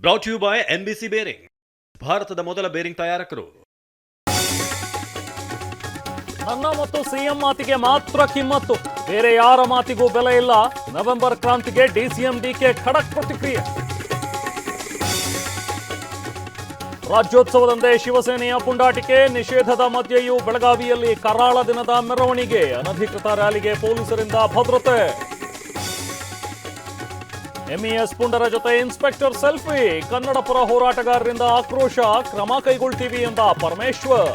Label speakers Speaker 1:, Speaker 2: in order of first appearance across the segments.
Speaker 1: Brought you by NBC bearing, ಭಾರತದ ಮೊದಲ bearing ತಯಾರಕರು.
Speaker 2: ನನ್ನ ಮತ್ತು ಸಿಎಂ ಮಾತಿಗೆ ಮಾತ್ರ ಕಿಮ್ಮತ್ತು, ಬೇರೆ ಯಾರ ಮಾತಿಗೂ ಬೆಲೆ ಇಲ್ಲ. ನವೆಂಬರ್ ಕ್ರಾಂತಿಗೆ ಡಿಸಿಎಂ ಡಿಕೆ ಖಡಕ್ ಪ್ರತಿಕ್ರಿಯೆ. ರಾಜ್ಯೋತ್ಸವದಂದೇ ಶಿವಸೇನೆಯ ಪುಂಡಾಟಿಕೆ, ನಿಷೇಧದ ಮಧ್ಯೆಯೂ ಬೆಳಗಾವಿಯಲ್ಲಿ ಕರಾಳ ದಿನದ ಮೆರವಣಿಗೆ, ಅನಧಿಕೃತ ರ್ಯಾಲಿಗೆ ಪೊಲೀಸರಿಂದ ಭದ್ರತೆ. ಎಂಇಎಸ್ ಪುಂಡರ ಜೊತೆ ಇನ್ಸ್ಪೆಕ್ಟರ್ ಸೆಲ್ಫಿ, ಕನ್ನಡ ಪರ ಹೋರಾಟಗಾರರಿಂದ ಆಕ್ರೋಶ, ಕ್ರಮ ಕೈಗೊಳ್ತೀವಿ ಎಂದ ಪರಮೇಶ್ವರ್.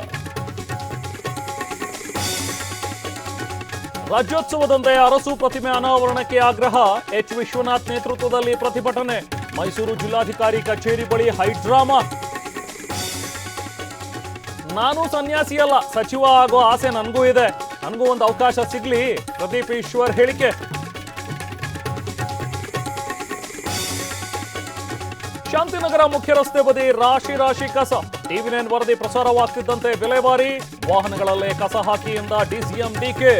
Speaker 2: ರಾಜ್ಯೋತ್ಸವದಂದೇ ಅರಸು ಪ್ರತಿಮೆ ಅನಾವರಣಕ್ಕೆ ಆಗ್ರಹ, ಎಚ್ ವಿಶ್ವನಾಥ್ ನೇತೃತ್ವದಲ್ಲಿ ಪ್ರತಿಭಟನೆ, ಮೈಸೂರು ಜಿಲ್ಲಾಧಿಕಾರಿ ಕಚೇರಿ ಬಳಿ ಹೈಡ್ರಾಮಾ. ನಾನು ಸನ್ಯಾಸಿಯಲ್ಲ, ಸಚಿವ ಆಗೋ ಆಸೆ ನನಗೂ ಇದೆ, ನನಗೂ ಒಂದು ಅವಕಾಶ ಸಿಗ್ಲಿ, ಪ್ರದೀಪ್ ಈಶ್ವರ್ ಹೇಳಿಕೆ. ಶಾಂತಿನಗರ ಮುಖ್ಯ ರಸ್ತೆ ಬದಿ ರಾಶಿ ರಾಶಿ ಕಸ, ಟಿವಿ9 ವರದಿ ಪ್ರಸಾರವಾಗ್ತಿದ್ದಂತೆ ವಿಲೇವಾರಿ, ವಾಹನಗಳಲ್ಲೇ ಕಸ ಹಾಕಿ ಎಂದ ಡಿಸಿಎಂ ಡಿಕೆ.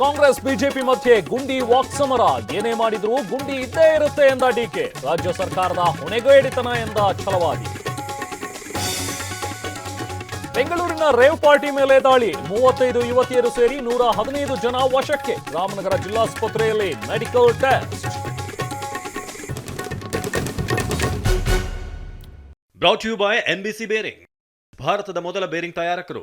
Speaker 2: ಕಾಂಗ್ರೆಸ್ ಬಿಜೆಪಿ ಮಧ್ಯೆ ಗುಂಡಿ ವಾಕ್ ಸಮರ, ಏನೇ ಮಾಡಿದ್ರೂ ಗುಂಡಿ ಇದ್ದೇ ಇರುತ್ತೆ ಎಂದ ಡಿಕೆ, ರಾಜ್ಯ ಸರ್ಕಾರದ ಹೊಣೆಗೇಡಿತನ ಎಂದ ಛಲವಾದಿ. ಬೆಂಗಳೂರಿನ ರೇವ್ ಪಾರ್ಟಿ ಮೇಲೆ ದಾಳಿ, 35 ಯುವತಿಯರು ಸೇರಿ 115 ಜನ ವಶಕ್ಕೆ, ರಾಮನಗರ ಜಿಲ್ಲಾಸ್ಪತ್ರೆಯಲ್ಲಿ medical test.
Speaker 1: Brought you by NBC bearing, ಭಾರತದ ಮೊದಲ ಬೇರಿಂಗ್ ತಯಾರಕರು.